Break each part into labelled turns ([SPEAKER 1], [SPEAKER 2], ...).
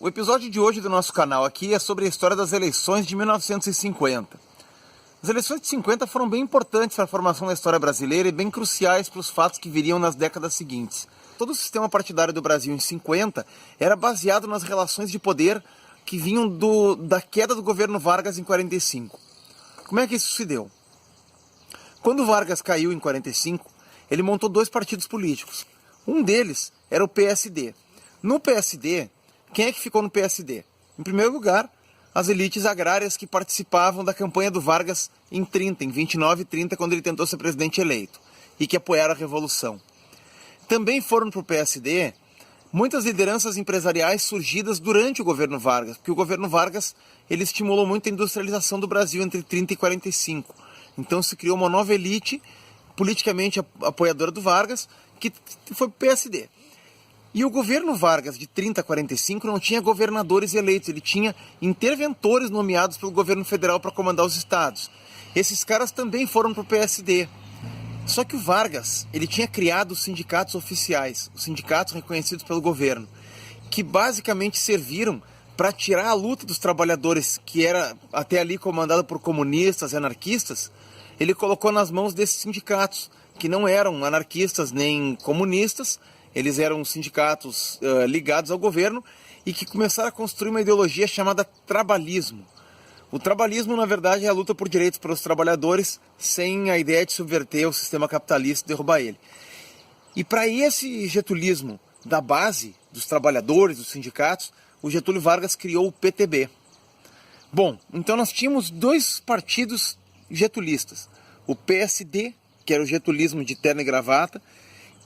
[SPEAKER 1] O episódio de hoje do nosso canal aqui é sobre a história das eleições de 1950. As eleições de 50 foram bem importantes para a formação da história brasileira e bem cruciais para os fatos que viriam nas décadas seguintes. Todo o sistema partidário do Brasil em 50 era baseado nas relações de poder que vinham da queda do governo Vargas em 45. Como é que isso se deu? Quando Vargas caiu em 45, ele montou dois partidos políticos. Um deles era o PSD. No PSD, quem é que ficou no PSD? Em primeiro lugar, as elites agrárias que participavam da campanha do Vargas em 29 e 30, quando ele tentou ser presidente eleito, e que apoiaram a Revolução. Também foram para o PSD muitas lideranças empresariais surgidas durante o governo Vargas, porque o governo Vargas ele estimulou muito a industrialização do Brasil entre 30 e 45. Então se criou uma nova elite politicamente apoiadora do Vargas, que foi para o PSD. E o governo Vargas, de 30 a 45, não tinha governadores eleitos, ele tinha interventores nomeados pelo governo federal para comandar os estados. Esses caras também foram para o PSD. Só que o Vargas, ele tinha criado os sindicatos oficiais, os sindicatos reconhecidos pelo governo, que basicamente serviram para tirar a luta dos trabalhadores, que era até ali comandada por comunistas e anarquistas. Ele colocou nas mãos desses sindicatos, que não eram anarquistas nem comunistas, eles eram sindicatos ligados ao governo e que começaram a construir uma ideologia chamada trabalhismo. O trabalhismo, na verdade, é a luta por direitos para os trabalhadores sem a ideia de subverter o sistema capitalista e derrubar ele. E para esse getulismo da base, dos trabalhadores, dos sindicatos, o Getúlio Vargas criou o PTB. Bom, então nós tínhamos dois partidos getulistas. O PSD, que era o getulismo de terno e gravata,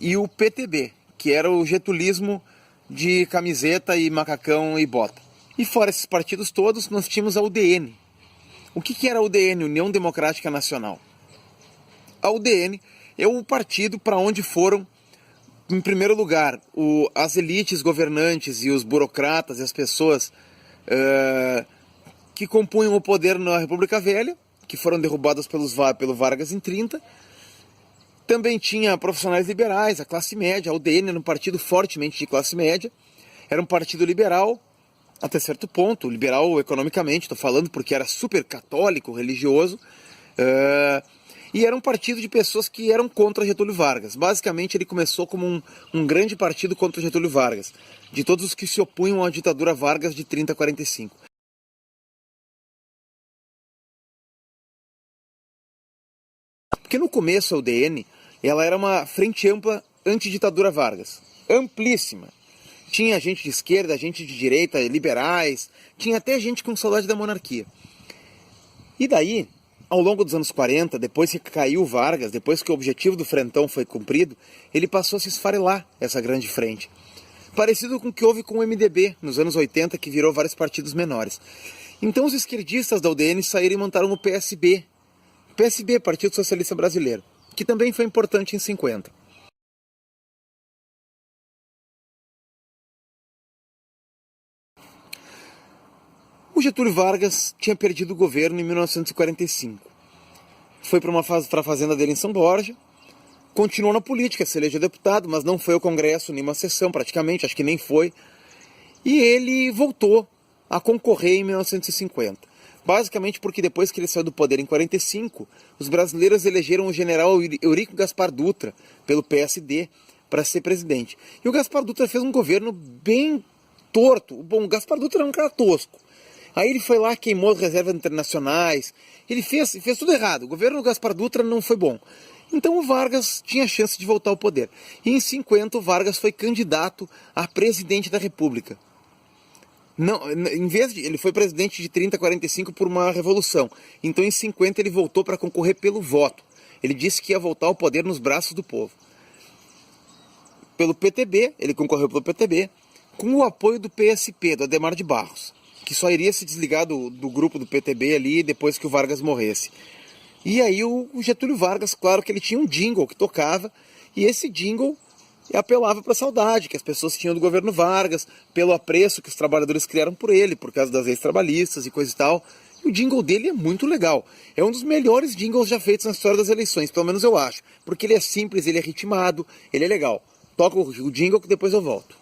[SPEAKER 1] e o PTB, que era o getulismo de camiseta e macacão e bota. E fora esses partidos todos, nós tínhamos a UDN. O que era a UDN, União Democrática Nacional? A UDN é o partido para onde foram, em primeiro lugar, as elites governantes e os burocratas e as pessoas que compunham o poder na República Velha, que foram derrubadas pelo Vargas em 30. Também tinha profissionais liberais, a classe média. A UDN era um partido fortemente de classe média. Era um partido liberal, até certo ponto, liberal economicamente, estou falando, porque era super católico, religioso. E era um partido de pessoas que eram contra Getúlio Vargas. Basicamente, ele começou como um grande partido contra Getúlio Vargas, de todos os que se opunham à ditadura Vargas de 30 a 45. Porque no começo a UDN, ela era uma frente ampla anti-ditadura Vargas, amplíssima. Tinha gente de esquerda, gente de direita, liberais, tinha até gente com saudade da monarquia. E daí, ao longo dos anos 40, depois que caiu Vargas, depois que o objetivo do frentão foi cumprido, ele passou a se esfarelar essa grande frente. Parecido com o que houve com o MDB nos anos 80, que virou vários partidos menores. Então os esquerdistas da UDN saíram e montaram o PSB, PSB, Partido Socialista Brasileiro, que também foi importante em 50. O Getúlio Vargas tinha perdido o governo em 1945. Foi para a fazenda dele em São Borja, continuou na política, se elegeu deputado, mas não foi ao Congresso, nenhuma sessão praticamente, acho que nem foi. E ele voltou a concorrer em 1950. Basicamente porque depois que ele saiu do poder em 45, os brasileiros elegeram o general Eurico Gaspar Dutra, pelo PSD, para ser presidente. E o Gaspar Dutra fez um governo bem torto. Bom, o Gaspar Dutra era um cara tosco. Aí ele foi lá, queimou as reservas internacionais, ele fez tudo errado. O governo do Gaspar Dutra não foi bom. Então o Vargas tinha chance de voltar ao poder. E em 50 o Vargas foi candidato a presidente da República. Não, ele foi presidente de 30 a 45 por uma revolução. Então em 50 ele voltou para concorrer pelo voto. Ele disse que ia voltar ao poder nos braços do povo. Pelo PTB, ele concorreu pelo PTB, com o apoio do PSP, do Adhemar de Barros, que só iria se desligar do grupo do PTB ali depois que o Vargas morresse. E aí o Getúlio Vargas, claro que ele tinha um jingle que tocava, e esse jingle apelava para a saudade que as pessoas tinham do governo Vargas, pelo apreço que os trabalhadores criaram por ele, por causa das leis trabalhistas e coisa e tal. E o jingle dele é muito legal. É um dos melhores jingles já feitos na história das eleições, pelo menos eu acho. Porque ele é simples, ele é ritmado, ele é legal. Toca o jingle que depois eu volto.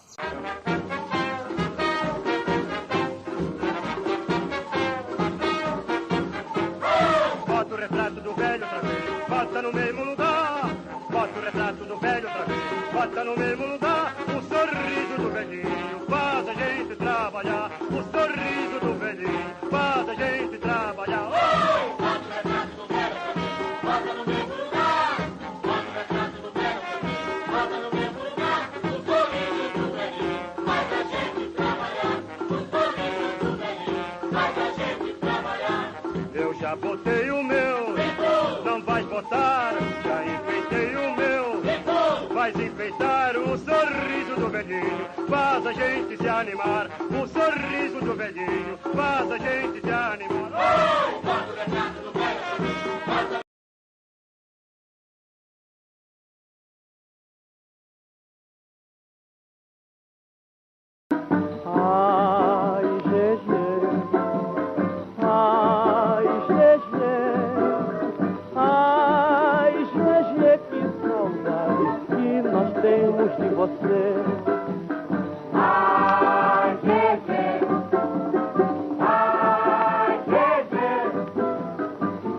[SPEAKER 2] Já botei o meu, não vais botar. Já enfeitei o meu, vais enfeitar. O sorriso do velhinho faz a gente se animar. O sorriso do velhinho faz a gente se animar.
[SPEAKER 3] Ai, Gegê, ai, Gegê, ai, Gegê, que saudade que nós temos de você. Ai, Gegê, ai, Gegê,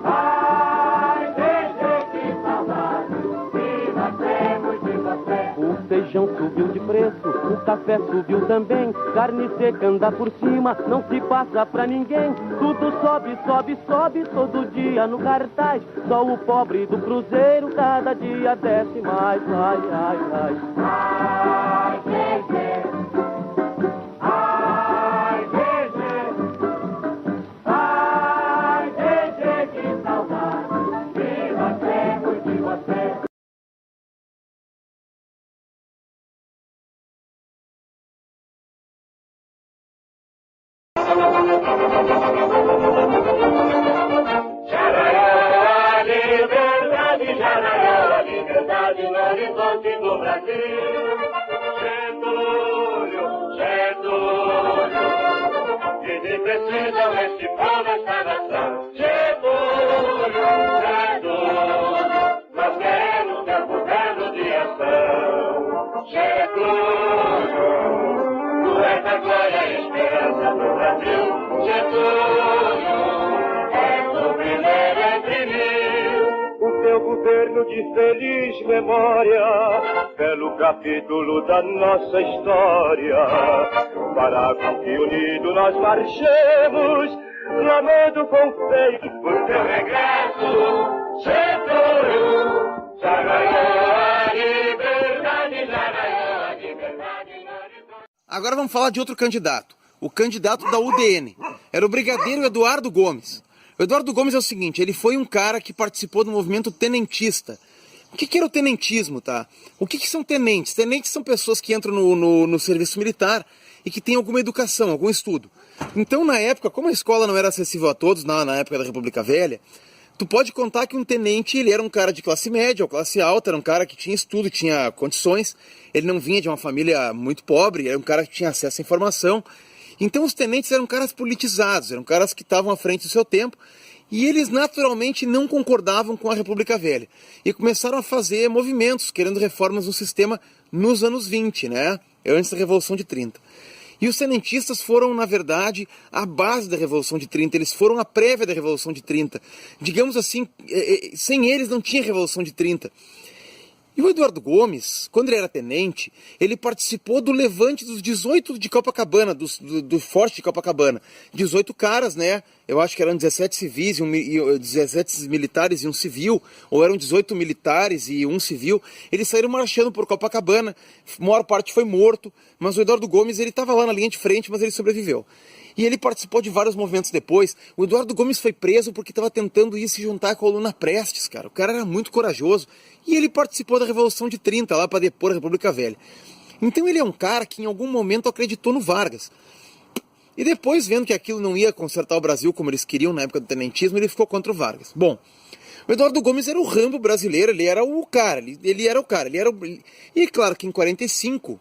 [SPEAKER 3] ai, Gegê, que saudade que nós temos de você. O feijão subiu de preço, o café subiu também, carne seca anda por cima, não se passa pra ninguém. Tudo sobe, sobe, sobe, todo dia no cartaz. Só o pobre do cruzeiro cada dia desce mais. Ai, ai, ai. Ai, Gegê, ai, Gegê, ai, Gegê, que saudade que nós temos de você.
[SPEAKER 2] Jaraiá, liberdade, Jaraiá, liberdade no horizonte do Brasil. Getúlio, Getúlio, que nem precisam este povo, esta nação. Getúlio, Getúlio, nós queremos teu governo de ação. Getúlio, tu és a glória e a esperança do Brasil. Getúlio, és o primeiro entre mil. O teu governo de feliz memória, belo capítulo da nossa história, fará com que unido nós marchemos, clamando com fé por teu regresso. Getúlio, Jaraiá, liberdade, Jaraiá, liberdade, liberdade.
[SPEAKER 1] Agora vamos falar de outro candidato. O candidato da UDN. Era o brigadeiro Eduardo Gomes. O Eduardo Gomes é o seguinte, ele foi um cara que participou do movimento tenentista. O que era o tenentismo, tá? O que são tenentes? Tenentes são pessoas que entram no serviço militar e que têm alguma educação, algum estudo. Então, na época, como a escola não era acessível a todos, na época da República Velha, tu pode contar que um tenente, ele era um cara de classe média ou classe alta, era um cara que tinha estudo, tinha condições, ele não vinha de uma família muito pobre, era um cara que tinha acesso à informação. Então os tenentes eram caras politizados, eram caras que estavam à frente do seu tempo, e eles naturalmente não concordavam com a República Velha. E começaram a fazer movimentos, querendo reformas no sistema nos anos 20, né? Antes da Revolução de 30. E os tenentistas foram, na verdade, a base da Revolução de 30, eles foram a prévia da Revolução de 30. Digamos assim, sem eles não tinha Revolução de 30. E o Eduardo Gomes, quando ele era tenente, ele participou do levante dos 18 de Copacabana, do forte de Copacabana. 18 caras, né? Eu acho que eram 17 civis, 17 militares e um civil, ou eram 18 militares e um civil. Eles saíram marchando por Copacabana, a maior parte foi morto, mas o Eduardo Gomes, ele estava lá na linha de frente, mas ele sobreviveu. E ele participou de vários movimentos depois. O Eduardo Gomes foi preso porque estava tentando ir se juntar com a Coluna Prestes, cara. O cara era muito corajoso. E ele participou da Revolução de 30, lá para depor a República Velha. Então ele é um cara que em algum momento acreditou no Vargas. E depois, vendo que aquilo não ia consertar o Brasil como eles queriam na época do tenentismo, ele ficou contra o Vargas. Bom, o Eduardo Gomes era o Rambo brasileiro, ele era o cara, ele era o cara. E claro que em 45...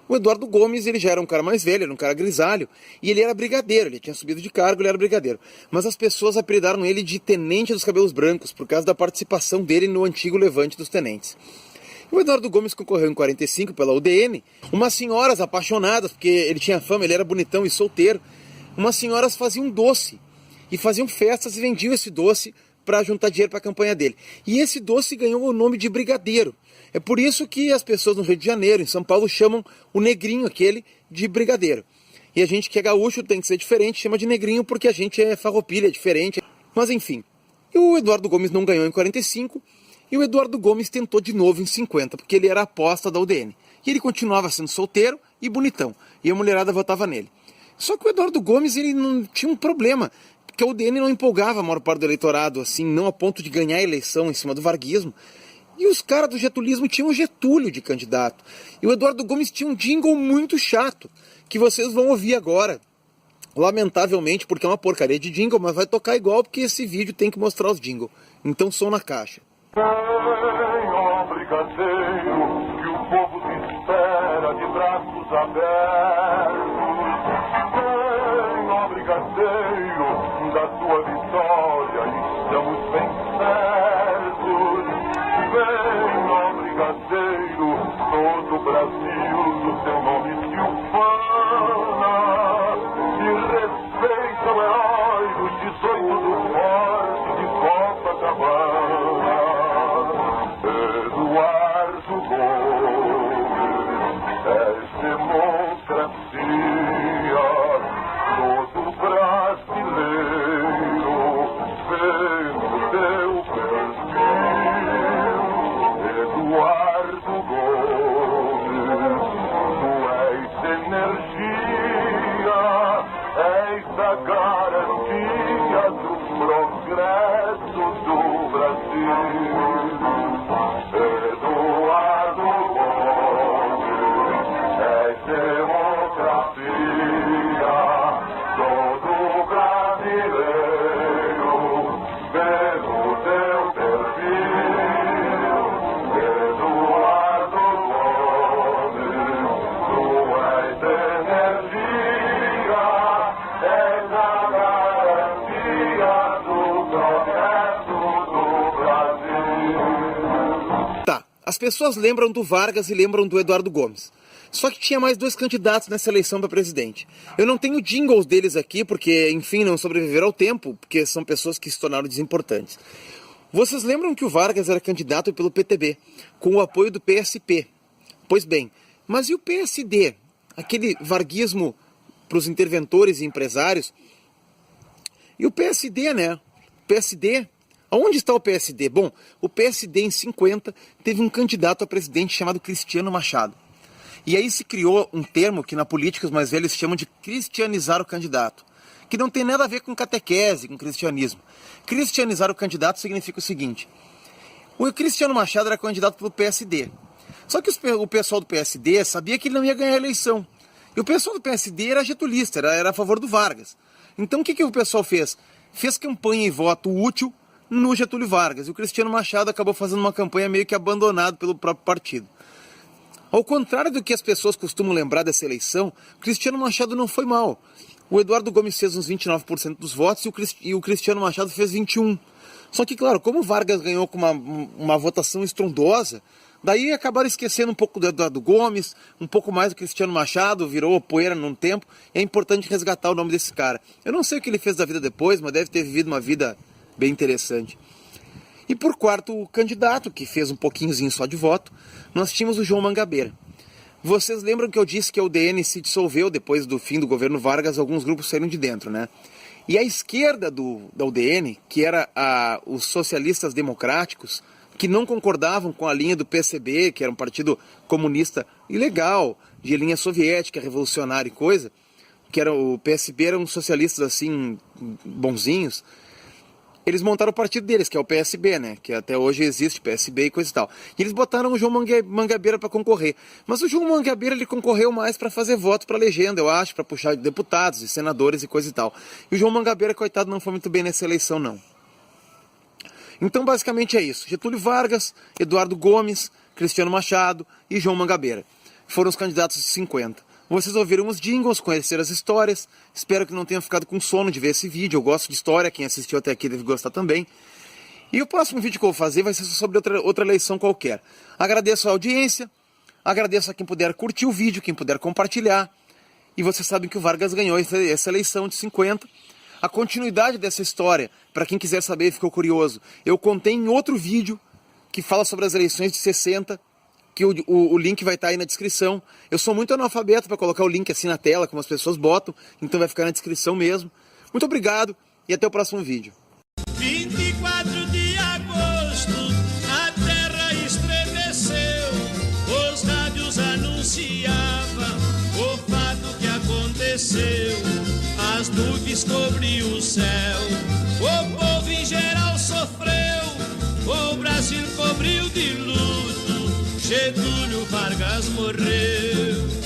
[SPEAKER 1] o Eduardo Gomes, ele já era um cara mais velho, era um cara grisalho, e ele era brigadeiro, ele tinha subido de cargo, ele era brigadeiro. Mas as pessoas apelidaram ele de Tenente dos Cabelos Brancos, por causa da participação dele no antigo levante dos tenentes. O Eduardo Gomes concorreu em 45 pela UDN, umas senhoras apaixonadas, porque ele tinha fama, ele era bonitão e solteiro, umas senhoras faziam doce, e faziam festas e vendiam esse doce para juntar dinheiro para a campanha dele. E esse doce ganhou o nome de brigadeiro. É por isso que as pessoas no Rio de Janeiro, em São Paulo, chamam o negrinho aquele de brigadeiro. E a gente que é gaúcho tem que ser diferente, chama de negrinho porque a gente é farroupilha, é diferente. Mas enfim, e o Eduardo Gomes não ganhou em 45 e o Eduardo Gomes tentou de novo em 50, porque ele era a aposta da UDN. E ele continuava sendo solteiro e bonitão, e a mulherada votava nele. Só que o Eduardo Gomes, ele não tinha um problema, porque a UDN não empolgava a maior parte do eleitorado, assim, não a ponto de ganhar a eleição em cima do varguismo. E os caras do getulismo tinham o Getúlio de candidato. E o Eduardo Gomes tinha um jingle muito chato, que vocês vão ouvir agora. Lamentavelmente, porque é uma porcaria de jingle, mas vai tocar igual, porque esse vídeo tem que mostrar os jingles. Então, som na caixa.
[SPEAKER 4] Vem, ó brigadeiro, que o povo te espera de braços abertos. Vem, ó brigadeiro, da tua vitória estamos bem certos. Vem, ó brigadeiro, todo o Brasil do teu nome se ufana. E respeita o herói dos 18 do Forte de Copacabana. Eduardo Gomes, és democracia, todo brasileiro vendo teu perfil. Eduardo Gomes, tu és energia, és a garantia do progresso do Brasil. Eduardo Gomes, és democracia, todo brasileiro vê no teu perfil. Eduardo Gomes, tu és energia, és a garantia do progresso do Brasil.
[SPEAKER 1] Tá, as pessoas lembram do Vargas e lembram do Eduardo Gomes. Só que tinha mais 2 candidatos nessa eleição para presidente. Eu não tenho jingles deles aqui, porque, enfim, não sobreviveram ao tempo, porque são pessoas que se tornaram desimportantes. Vocês lembram que o Vargas era candidato pelo PTB, com o apoio do PSP? Pois bem, mas e o PSD? Aquele varguismo para os interventores e empresários? E o PSD, né? PSD... Aonde está o PSD? Bom, o PSD em 50 teve um candidato a presidente chamado Cristiano Machado. E aí se criou um termo que na política os mais velhos chamam de cristianizar o candidato, que não tem nada a ver com catequese, com cristianismo. Cristianizar o candidato significa o seguinte: o Cristiano Machado era candidato pelo PSD. Só que o pessoal do PSD sabia que ele não ia ganhar a eleição. E o pessoal do PSD era getulista, era a favor do Vargas. Então o que o pessoal fez? Fez campanha e voto útil no Getúlio Vargas. E o Cristiano Machado acabou fazendo uma campanha meio que abandonado pelo próprio partido. Ao contrário do que as pessoas costumam lembrar dessa eleição, o Cristiano Machado não foi mal. O Eduardo Gomes fez uns 29% dos votos e o Cristiano Machado fez 21%. Só que, claro, como o Vargas ganhou com uma votação estrondosa, daí acabaram esquecendo um pouco do Eduardo Gomes, um pouco mais do Cristiano Machado, virou poeira num tempo. É importante resgatar o nome desse cara. Eu não sei o que ele fez da vida depois, mas deve ter vivido uma vida bem interessante. E por quarto candidato, que fez um pouquinhozinho só de voto, nós tínhamos o João Mangabeira. Vocês lembram que eu disse que a UDN se dissolveu depois do fim do governo Vargas, alguns grupos saíram de dentro, né? E a esquerda da UDN, que era os socialistas democráticos, que não concordavam com a linha do PCB, que era um partido comunista ilegal, de linha soviética, revolucionária e coisa, que era o PSB, eram socialistas assim, bonzinhos. Eles montaram o partido deles, que é o PSB, né? Que até hoje existe PSB e coisa e tal. E eles botaram o João Mangabeira para concorrer. Mas o João Mangabeira, ele concorreu mais para fazer voto para legenda, eu acho, para puxar deputados e senadores e coisa e tal. E o João Mangabeira, coitado, não foi muito bem nessa eleição, não. Então, basicamente é isso. Getúlio Vargas, Eduardo Gomes, Cristiano Machado e João Mangabeira. Foram os candidatos de 50. Vocês ouviram os jingles, conheceram as histórias. Espero que não tenham ficado com sono de ver esse vídeo. Eu gosto de história, quem assistiu até aqui deve gostar também. E o próximo vídeo que eu vou fazer vai ser sobre outra eleição qualquer. Agradeço a audiência, agradeço a quem puder curtir o vídeo, quem puder compartilhar. E vocês sabem que o Vargas ganhou essa eleição de 50. A continuidade dessa história, para quem quiser saber e ficou curioso, eu contei em outro vídeo que fala sobre as eleições de 60, que o link vai estar aí na descrição. Eu sou muito analfabeto para colocar o link assim na tela, como as pessoas botam, então vai ficar na descrição mesmo. Muito obrigado e até o próximo vídeo.
[SPEAKER 5] 24 de agosto, a terra estremeceu, os rádios anunciavam o fato que aconteceu, as nuvens cobriam o céu. o Brasil cobriu de luto, Getúlio Vargas morreu.